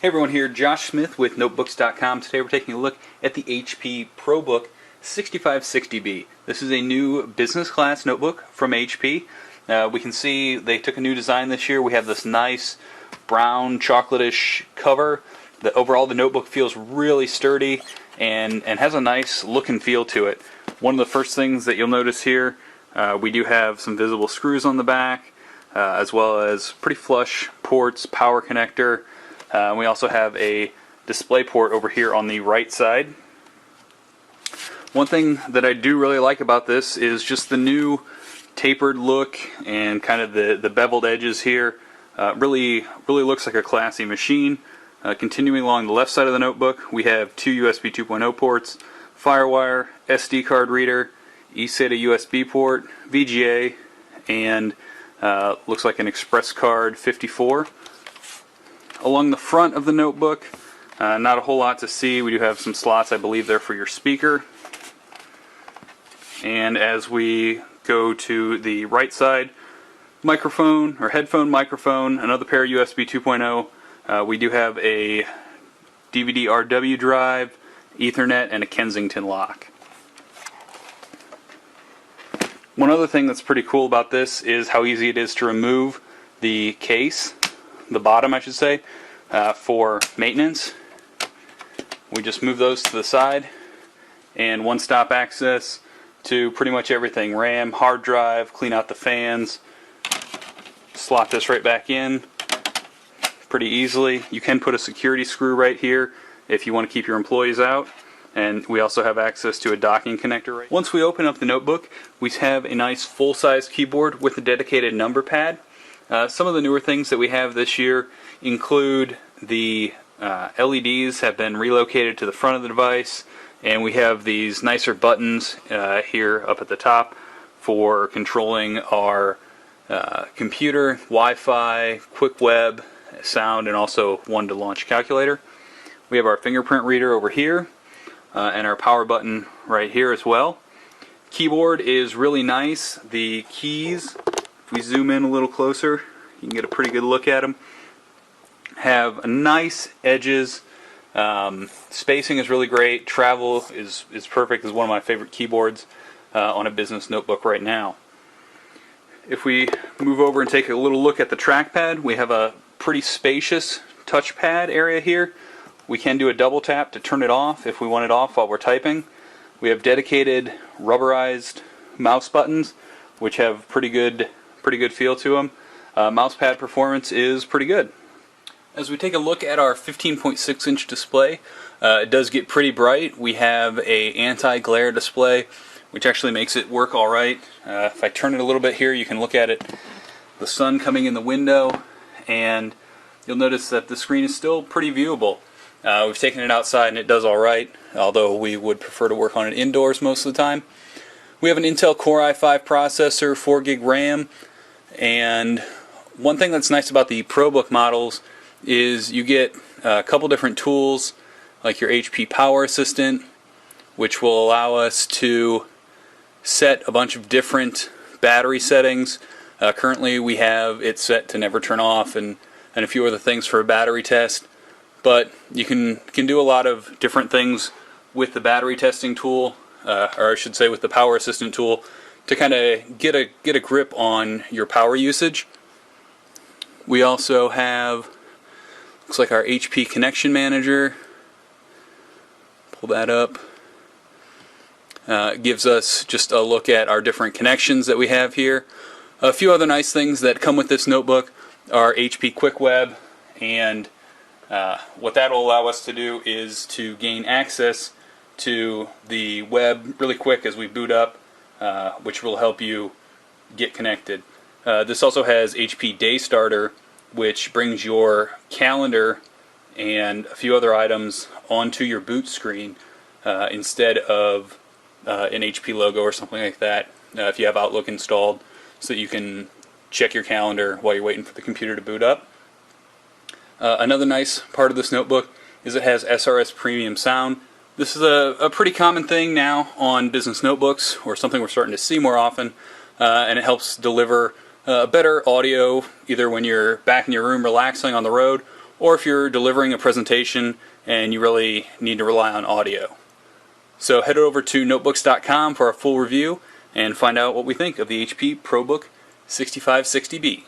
Hey everyone, here Josh Smith with Notebooks.com. Today we're taking a look at the HP Probook 6560B. This is a new business class notebook from HP. We can see they took a new design this year. We have this nice brown chocolatish cover. Overall the notebook feels really sturdy and has a nice look and feel to it. One of the first things that you'll notice here, we do have some visible screws on the back, as well as pretty flush ports, power connector. We also have a display port over here on the right side. One thing that I do really like about this is just the new tapered look and kind of the beveled edges here. Really looks like a classy machine. Continuing along the left side of the notebook, we have two USB 2.0 ports, FireWire, SD card reader, eSATA USB port, VGA, and looks like an Express Card 54. Along the front of the notebook, not a whole lot to see. We do have some slots, I believe, there for your speaker. And as we go to the right side, microphone or headphone microphone, another pair of USB 2.0. We do have a DVD RW drive, Ethernet, and a Kensington lock. One other thing that's pretty cool about this is how easy it is to remove the case, the bottom I should say, for maintenance. We just move those to the side, and one-stop access to pretty much everything. RAM, hard drive, clean out the fans, slot this right back in pretty easily. You can put a security screw right here if you want to keep your employees out. And we also have access to a docking connector. Once we open up the notebook, we have a nice full-size keyboard with a dedicated number pad. Some of the newer things that we have this year include the LEDs have been relocated to the front of the device, and we have these nicer buttons here up at the top for controlling our computer, Wi-Fi, quick web, sound, and also one to launch calculator. We have our fingerprint reader over here, and our power button right here as well. Keyboard is really nice. The keys, if we zoom in a little closer, you can get a pretty good look at them. Have nice edges. Spacing is really great. Travel is perfect. It's one of my favorite keyboards on a business notebook right now. If we move over and take a little look at the trackpad, we have a pretty spacious touchpad area here. We can do a double tap to turn it off if we want it off while we're typing. We have dedicated rubberized mouse buttons, which have pretty good feel to them. Mouse pad performance is pretty good. As we take a look at our 15.6 inch display, it does get pretty bright. We have a anti-glare display, which actually makes it work alright. If I turn it a little bit here, you can look at it, the sun coming in the window, and you'll notice that the screen is still pretty viewable. We've taken it outside and it does alright, although we would prefer to work on it indoors most of the time. We have an Intel Core i5 processor, 4 gig RAM, and one thing that's nice about the Probook models is you get a couple different tools, like your HP Power Assistant, which will allow us to set a bunch of different battery settings. Currently we have it set to never turn off and a few other things for a battery test. But you can do a lot of different things with the battery testing tool, or I should say with the Power Assistant tool, to kind of get a grip on your power usage. We also have, looks like our HP Connection Manager. Pull that up. Gives us just a look at our different connections that we have here. A few other nice things that come with this notebook are HP Quick Web, and what that will allow us to do is to gain access to the web really quick as we boot up, which will help you get connected. This also has HP Day Starter, which brings your calendar and a few other items onto your boot screen instead of an HP logo or something like that, if you have Outlook installed, so that you can check your calendar while you're waiting for the computer to boot up. Another nice part of this notebook is it has SRS premium sound. This is a pretty common thing now on business notebooks, or something we're starting to see more often, and it helps deliver better audio either when you're back in your room relaxing on the road, or if you're delivering a presentation and you really need to rely on audio. So head over to notebooks.com for a full review and find out what we think of the HP Probook 6560B.